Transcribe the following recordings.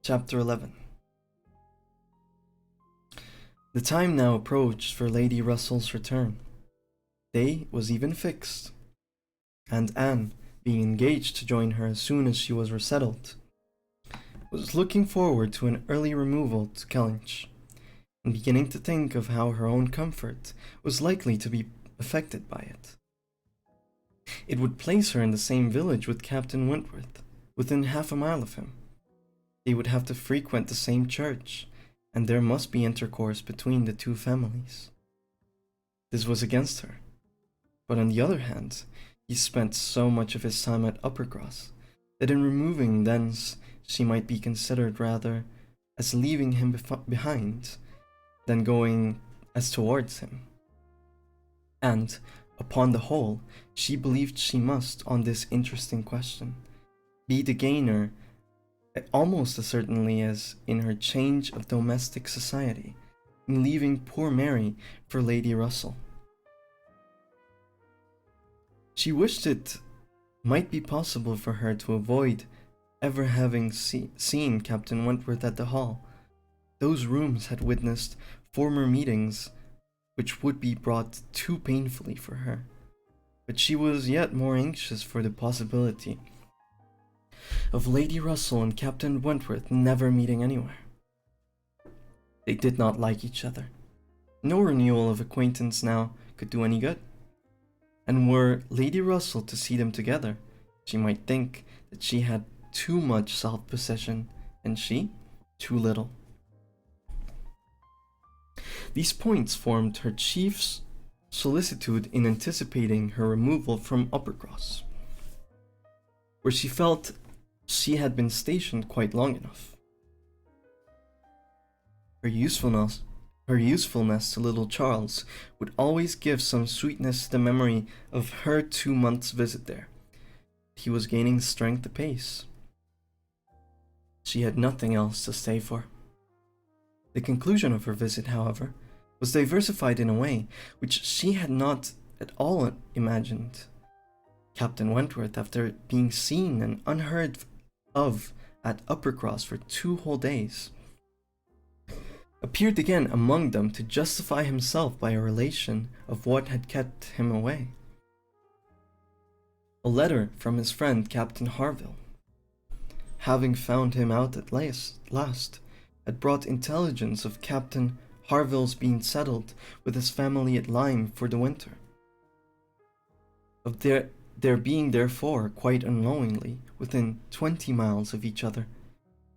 Chapter 11. The time now approached for Lady Russell's return. Day was even fixed, and Anne, being engaged to join her as soon as she was resettled, was looking forward to an early removal to Kellynch, and beginning to think of how her own comfort was likely to be affected by it. It would place her in the same village with Captain Wentworth, within half a mile of him. They would have to frequent the same church, and there must be intercourse between the two families. This was against her, but on the other hand, he spent so much of his time at Uppercross that in removing thence she might be considered rather as leaving him behind than going as towards him. And, upon the whole, she believed she must, on this interesting question, be the gainer almost as certainly as in her change of domestic society, in leaving poor Mary for Lady Russell. She wished it might be possible for her to avoid ever having seen Captain Wentworth at the Hall. Those rooms had witnessed former meetings which would be brought too painfully for her, but she was yet more anxious for the possibility of Lady Russell and Captain Wentworth never meeting anywhere. They did not like each other. No renewal of acquaintance now could do any good. And were Lady Russell to see them together, she might think that she had too much self-possession, and she too little. These points formed her chief solicitude in anticipating her removal from Uppercross, where she felt she had been stationed quite long enough. Her usefulness to little Charles would always give some sweetness to the memory of her 2 months' visit there. He was gaining strength apace. She had nothing else to stay for. The conclusion of her visit, however, was diversified in a way which she had not at all imagined. Captain Wentworth, after being seen and unheard of at Uppercross for 2 whole days, appeared again among them to justify himself by a relation of what had kept him away. A letter from his friend Captain Harville, having found him out at last, had brought intelligence of Captain Harville's being settled with his family at Lyme for the winter, of their being therefore quite unknowingly within 20 miles of each other.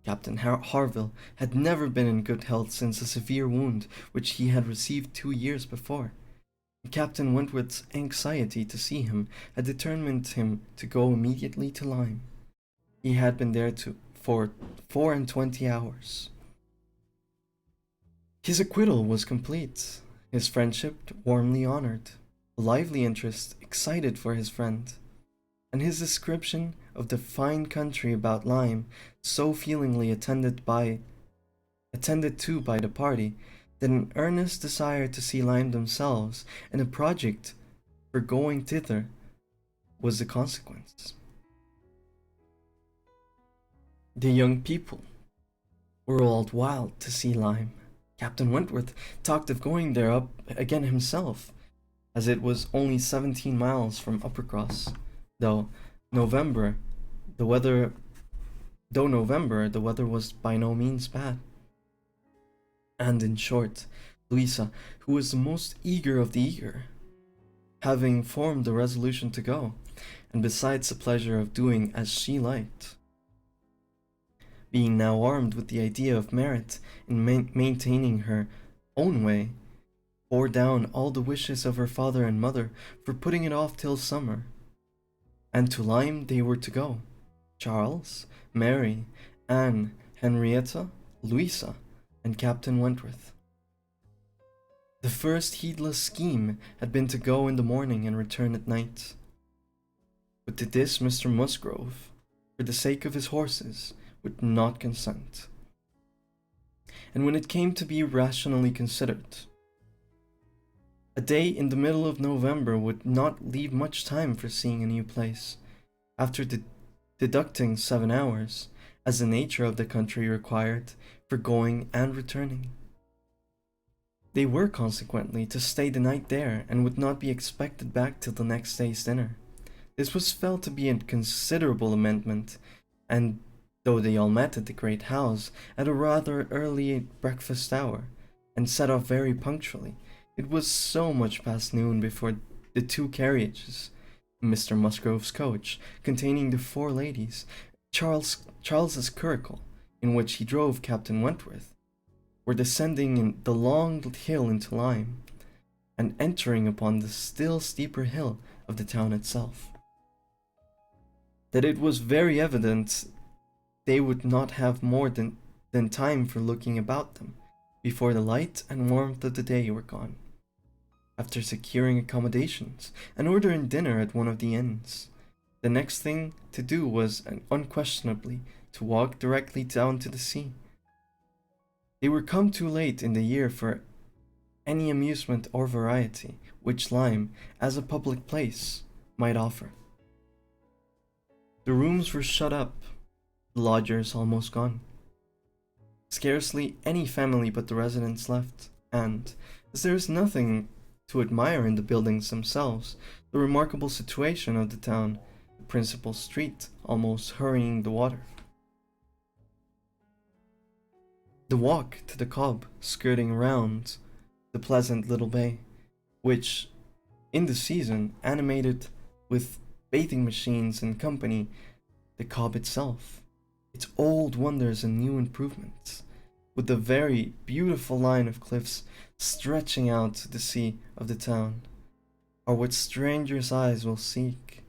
Captain Harville had never been in good health since a severe wound which he had received 2 years before. Captain Wentworth's anxiety to see him had determined him to go immediately to Lyme. He had been there for 24 hours. His acquittal was complete, his friendship warmly honored, a lively interest excited for his friend, and his description of the fine country about Lyme so feelingly attended to by the party that an earnest desire to see Lyme themselves and a project for going thither was the consequence. The young people were all wild to see Lyme. Captain Wentworth talked of going there up again himself, as it was only 17 miles from Uppercross, though November, the weather was by no means bad. And in short, Louisa, who was the most eager of the eager, having formed the resolution to go, and besides the pleasure of doing as she liked, being now armed with the idea of merit in maintaining her own way, bore down all the wishes of her father and mother for putting it off till summer. And to Lyme they were to go, Charles, Mary, Anne, Henrietta, Louisa, and Captain Wentworth. The first heedless scheme had been to go in the morning and return at night. But to this Mr. Musgrove, for the sake of his horses, would not consent. And when it came to be rationally considered, a day in the middle of November would not leave much time for seeing a new place. After deducting 7 hours, as the nature of the country required for going and returning. They were consequently to stay the night there and would not be expected back till the next day's dinner. This was felt to be a considerable amendment, and though they all met at the great house at a rather early breakfast hour, and set off very punctually, it was so much past noon before the two carriages, Mr. Musgrove's coach, containing the four ladies, Charles's curricle, in which he drove Captain Wentworth, were descending in the long hill into Lyme, and entering upon the still steeper hill of the town itself. That it was very evident they would not have more than time for looking about them before the light and warmth of the day were gone. After securing accommodations and ordering dinner at one of the inns, the next thing to do was unquestionably to walk directly down to the sea. They were come too late in the year for any amusement or variety which Lyme, as a public place, might offer. The rooms were shut up, the lodgers almost gone. Scarcely any family but the residents left, and, as there is nothing to admire in the buildings themselves, the remarkable situation of the town, the principal street almost hurrying the water. The walk to the Cobb, skirting round the pleasant little bay, which, in the season, animated with bathing machines and company, the Cobb itself, its old wonders and new improvements, with the very beautiful line of cliffs stretching out to the sea of the town, are what strangers' eyes will seek.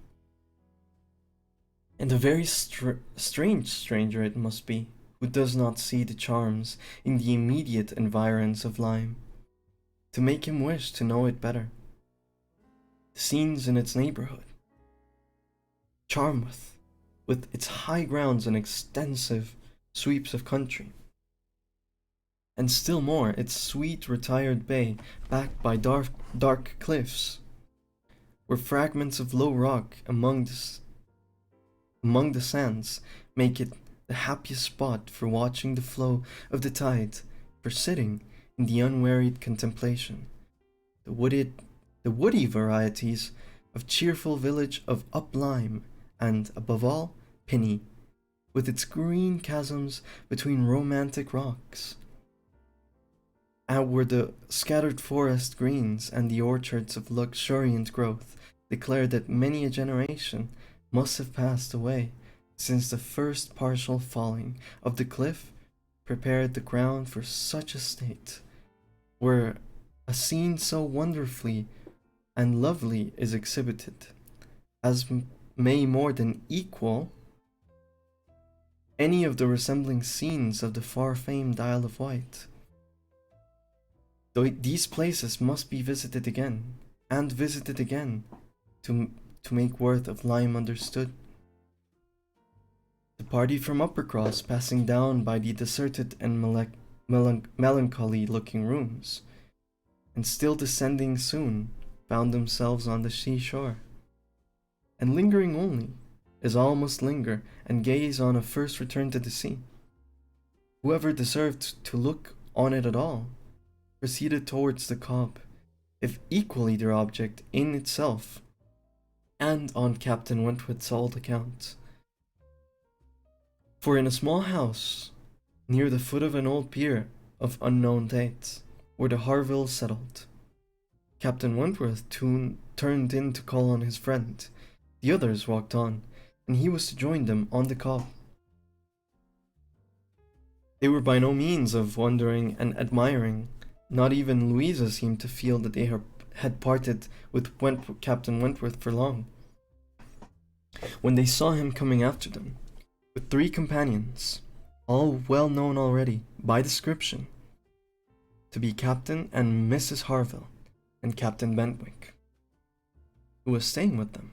And a very strange stranger it must be, who does not see the charms in the immediate environs of Lyme, to make him wish to know it better. The scenes in its neighborhood, Charmouth, with its high grounds and extensive sweeps of country, and still more its sweet retired bay backed by dark cliffs, where fragments of low rock among the sands make it the happiest spot for watching the flow of the tide, for sitting in the unwearied contemplation. The woody varieties of cheerful village of Up Lyme, and, above all, Pinny, with its green chasms between romantic rocks, and where the scattered forest greens and the orchards of luxuriant growth declare that many a generation must have passed away since the first partial falling of the cliff prepared the ground for such a state, where a scene so wonderfully and lovely is exhibited, as may more than equal any of the resembling scenes of the far-famed Isle of Wight. Though these places must be visited again, and visited again, to make worth of Lyme understood. The party from Uppercross, passing down by the deserted and melancholy-looking rooms, and still descending soon, found themselves on the seashore. And lingering only, as all must linger and gaze on a first return to the sea. Whoever deserved to look on it at all, proceeded towards the Cobb, if equally their object in itself, and on Captain Wentworth's old account. For in a small house, near the foot of an old pier of unknown date, were the Harvilles settled. Captain Wentworth turned in to call on his friend. The others walked on, and he was to join them on the Cobb. They were by no means of wondering and admiring. Not even Louisa seemed to feel that they had parted with Captain Wentworth for long, when they saw him coming after them, with 3 companions, all well known already by description, to be Captain and Mrs. Harville, and Captain Benwick, who was staying with them.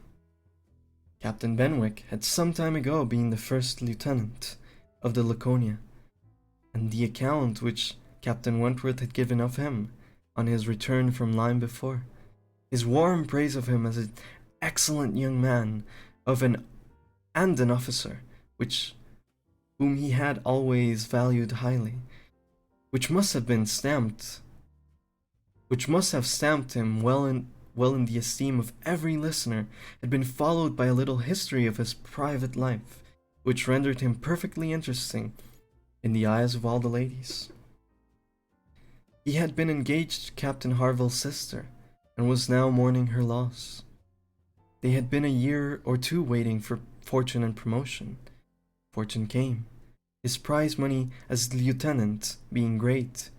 Captain Benwick had some time ago been the first lieutenant of the Laconia, and the account which Captain Wentworth had given of him on his return from Lyme before, his warm praise of him as an excellent young man and an officer, which whom he had always valued highly, which must have been stamped, which must have stamped him well in the esteem of every listener, had been followed by a little history of his private life, which rendered him perfectly interesting in the eyes of all the ladies. He had been engaged to Captain Harville's sister, and was now mourning her loss. They had been a year or two waiting for fortune and promotion. Fortune came, his prize money as lieutenant being great.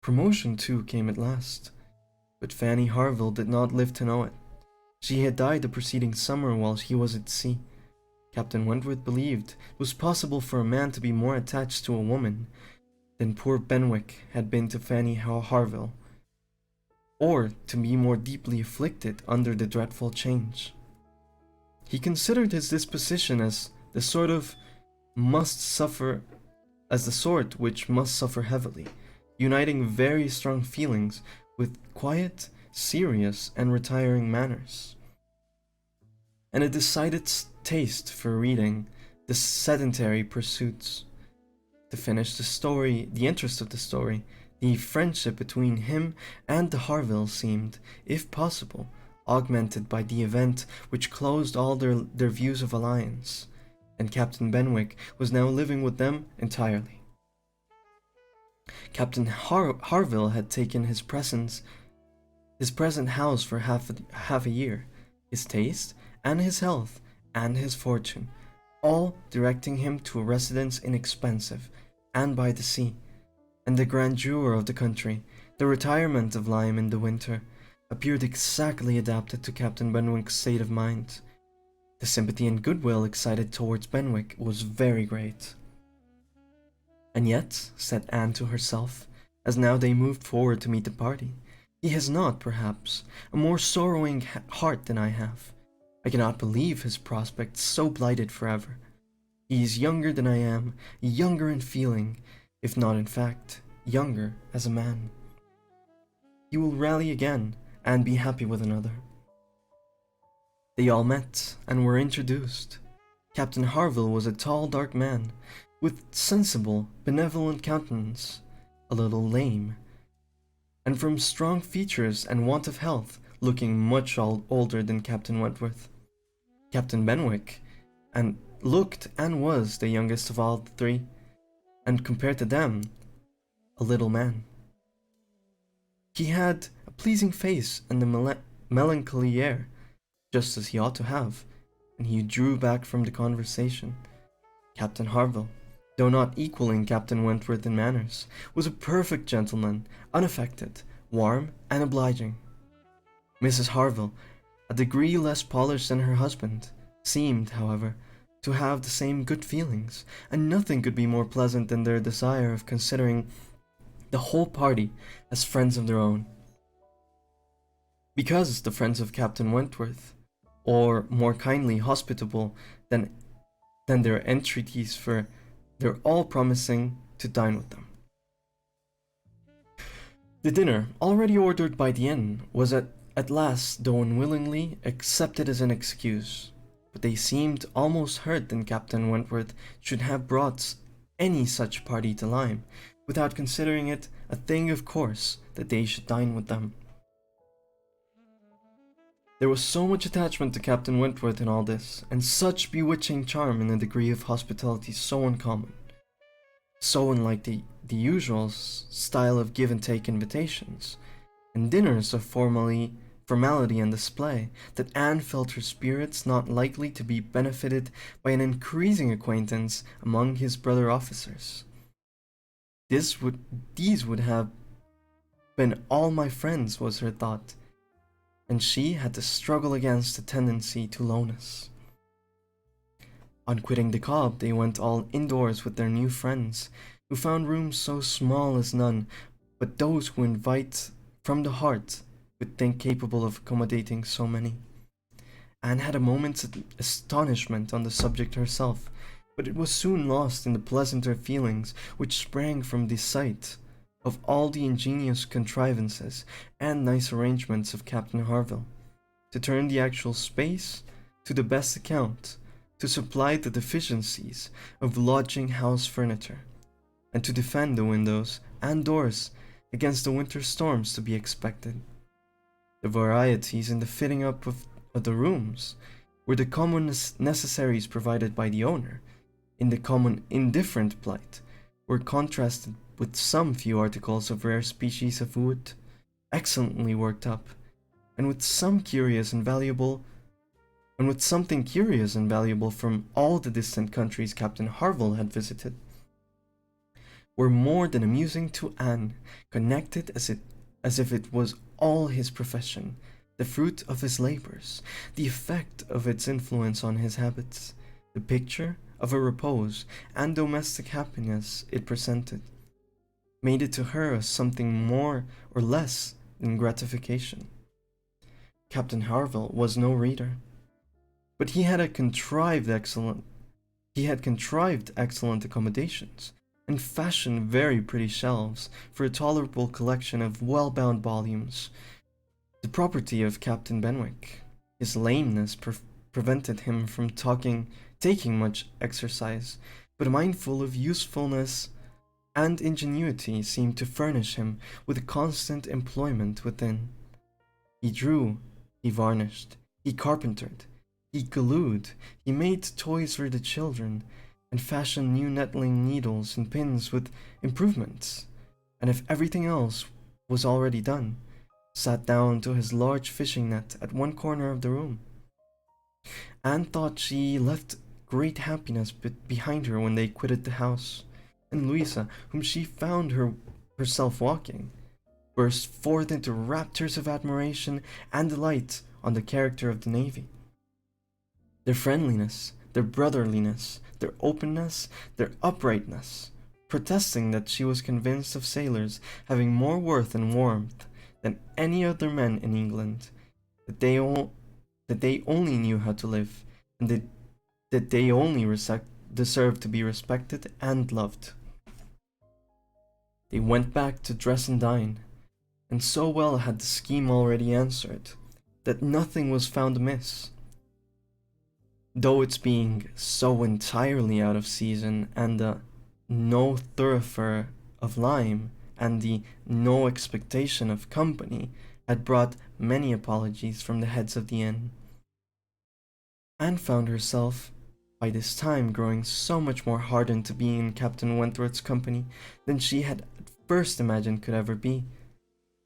Promotion, too, came at last. But Fanny Harville did not live to know it. She had died the preceding summer while he was at sea. Captain Wentworth believed it was possible for a man to be more attached to a woman than poor Benwick had been to Fanny Harville, or to be more deeply afflicted under the dreadful change. He considered his disposition as the sort which must suffer heavily, uniting very strong feelings with quiet, serious, and retiring manners, and a decided taste for reading the sedentary pursuits. To finish the interest of the story, the friendship between him and the Harvilles seemed, if possible, augmented by the event which closed all their views of alliance, and Captain Benwick was now living with them entirely. Captain Harville had taken his present house for half a year, his taste, and his health, and his fortune, all directing him to a residence inexpensive, and by the sea, and the grandeur of the country, the retirement of Lyme in the winter, appeared exactly adapted to Captain Benwick's state of mind. The sympathy and goodwill excited towards Benwick was very great. And yet, said Anne to herself, as now they moved forward to meet the party, he has not, perhaps, a more sorrowing heart than I have. I cannot believe his prospects so blighted forever. He is younger than I am, younger in feeling, if not in fact, younger as a man. He will rally again, and be happy with another. They all met, and were introduced. Captain Harville was a tall, dark man, with sensible, benevolent countenance, a little lame, and from strong features and want of health, looking much older than Captain Wentworth. Captain Benwick looked and was the youngest of all the three, and compared to them, a little man. He had a pleasing face and a melancholy air, just as he ought to have, and he drew back from the conversation. Captain Harville, though not equaling Captain Wentworth in manners, was a perfect gentleman, unaffected, warm, and obliging. Mrs. Harville, a degree less polished than her husband, seemed, however, to have the same good feelings, and nothing could be more pleasant than their desire of considering the whole party as friends of their own. Because the friends of Captain Wentworth, or more kindly hospitable than their entreaties for their all promising to dine with them. The dinner, already ordered by the inn, was at last, though unwillingly, accepted as an excuse, but they seemed almost hurt that Captain Wentworth should have brought any such party to Lyme, without considering it a thing of course that they should dine with them. There was so much attachment to Captain Wentworth in all this, and such bewitching charm in a degree of hospitality so uncommon, so unlike the usual style of give and take invitations, and dinners of formality and display, that Anne felt her spirits not likely to be benefited by an increasing acquaintance among his brother officers. These would have been all my friends, was her thought, and she had to struggle against the tendency to lowness. On quitting the Cobb, they went all indoors with their new friends, who found rooms so small as none but those who invite from the heart would think capable of accommodating so many. Anne had a moment's astonishment on the subject herself, but it was soon lost in the pleasanter feelings which sprang from the sight of all the ingenious contrivances and nice arrangements of Captain Harville, to turn the actual space to the best account to supply the deficiencies of lodging house furniture, and to defend the windows and doors against the winter storms to be expected. The varieties in the fitting up of the rooms were the common necessaries provided by the owner, in the common indifferent plight, were contrasted with some few articles of rare species of wood, excellently worked up, and with something curious and valuable from all the distant countries Captain Harville had visited, were more than amusing to Anne, connected as if it was all his profession, the fruit of his labors, the effect of its influence on his habits, the picture of a repose and domestic happiness it presented, made it to her as something more or less than gratification. Captain Harville was no reader, but he had contrived excellent accommodations, and fashioned very pretty shelves for a tolerable collection of well-bound volumes, the property of Captain Benwick. His lameness prevented him from taking much exercise, but mindful of usefulness and ingenuity seemed to furnish him with constant employment within. He drew, he varnished, he carpentered, he glued, he made toys for the children, and fashioned new nettling needles and pins with improvements, and if everything else was already done, sat down to his large fishing net at one corner of the room. Anne thought she left great happiness behind her when they quitted the house, and Louisa, whom she found herself walking, burst forth into raptures of admiration and delight on the character of the navy. Their friendliness, their brotherliness, their openness, their uprightness, protesting that she was convinced of sailors having more worth and warmth than any other men in England, that they only knew how to live, and that they only deserved to be respected and loved. They went back to dress and dine, and so well had the scheme already answered, that nothing was found amiss. Though its being so entirely out of season, and the no thoroughfare of lime, and the no expectation of company, had brought many apologies from the heads of the inn. Anne found herself by this time growing so much more hardened to being in Captain Wentworth's company than she had at first imagined could ever be,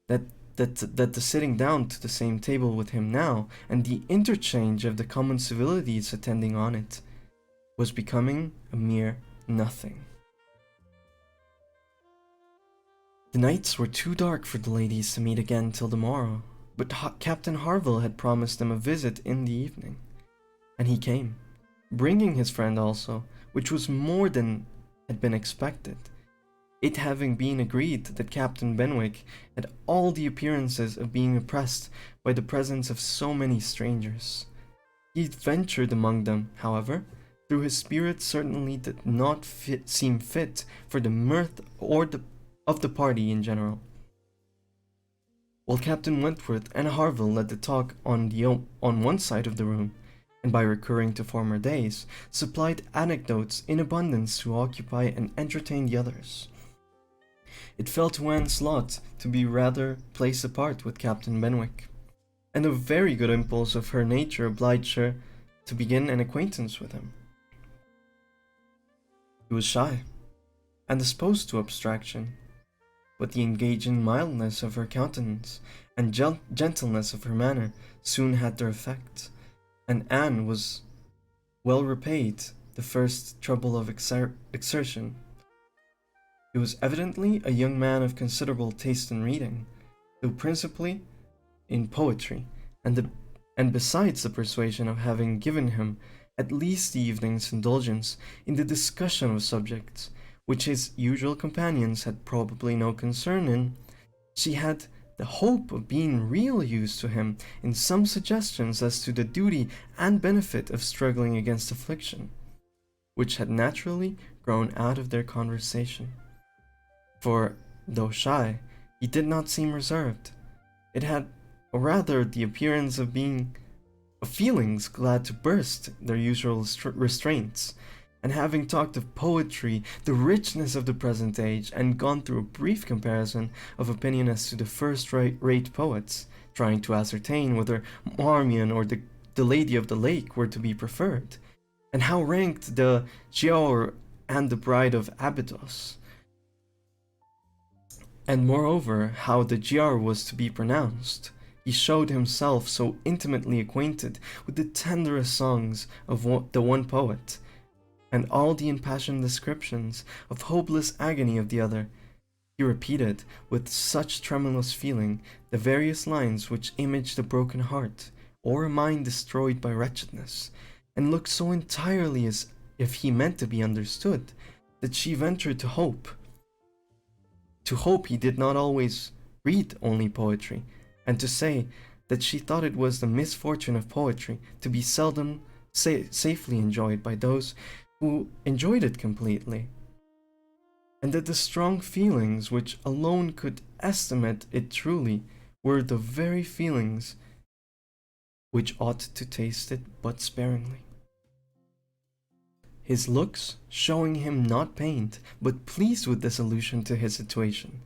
that the sitting down to the same table with him now, and the interchange of the common civilities attending on it, was becoming a mere nothing. The nights were too dark for the ladies to meet again till the morrow, but Captain Harville had promised them a visit in the evening, and he came, bringing his friend also, which was more than had been expected, it having been agreed that Captain Benwick had all the appearances of being oppressed by the presence of so many strangers. He ventured among them, however, though his spirit certainly did not seem fit for the mirth of the party in general. While Captain Wentworth and Harville led the talk on one side of the room, and by recurring to former days, supplied anecdotes in abundance to occupy and entertain the others. It fell to Anne's lot to be rather placed apart with Captain Benwick, and a very good impulse of her nature obliged her to begin an acquaintance with him. He was shy, and disposed to abstraction, but the engaging mildness of her countenance and gentleness of her manner soon had their effect, and Anne was well repaid the first trouble of exertion. He was evidently a young man of considerable taste in reading, though principally in poetry, and besides the persuasion of having given him at least the evening's indulgence in the discussion of subjects which his usual companions had probably no concern in, she had the hope of being real use to him in some suggestions as to the duty and benefit of struggling against affliction, which had naturally grown out of their conversation. For, though shy, he did not seem reserved. It had rather the appearance of of feelings glad to burst their usual restraints, and having talked of poetry, the richness of the present age, and gone through a brief comparison of opinion as to the first-rate poets, trying to ascertain whether Marmion or the Lady of the Lake were to be preferred, and how ranked the Giaour and the Bride of Abydos, and moreover how the Giaour was to be pronounced, he showed himself so intimately acquainted with the tenderest songs of the one poet, and all the impassioned descriptions of hopeless agony of the other. He repeated with such tremulous feeling the various lines which imaged a broken heart, or a mind destroyed by wretchedness, and looked so entirely as if he meant to be understood, that she ventured to hope. To hope he did not always read only poetry, and to say that she thought it was the misfortune of poetry to be seldom safely enjoyed by those who enjoyed it completely, and that the strong feelings which alone could estimate it truly were the very feelings which ought to taste it but sparingly. His looks showing him not pained, but pleased with this allusion to his situation,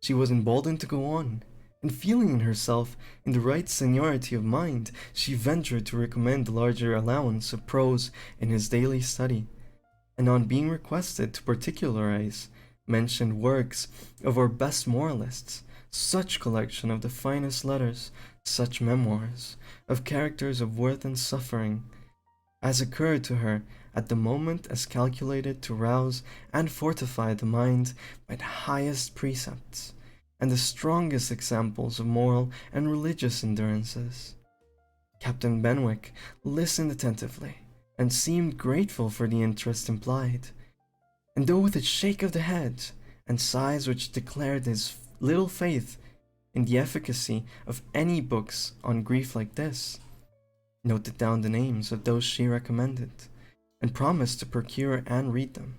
she was emboldened to go on, and feeling in herself in the right seniority of mind, she ventured to recommend a larger allowance of prose in his daily study, and on being requested to particularize, mentioned works of our best moralists, such collection of the finest letters, such memoirs, of characters of worth and suffering, as occurred to her at the moment as calculated to rouse and fortify the mind by the highest precepts, and the strongest examples of moral and religious endurances. Captain Benwick listened attentively, and seemed grateful for the interest implied, and though with a shake of the head, and sighs which declared his little faith in the efficacy of any books on grief like this, noted down the names of those she recommended, and promised to procure and read them.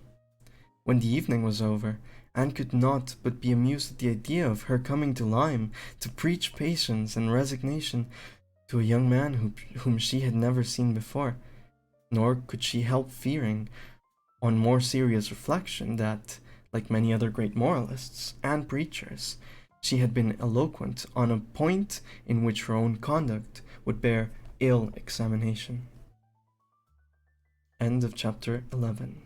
When the evening was over, Anne could not but be amused at the idea of her coming to Lyme to preach patience and resignation to a young man whom she had never seen before, nor could she help fearing, on more serious reflection, that, like many other great moralists and preachers, she had been eloquent on a point in which her own conduct would bear ill examination. End of chapter 11.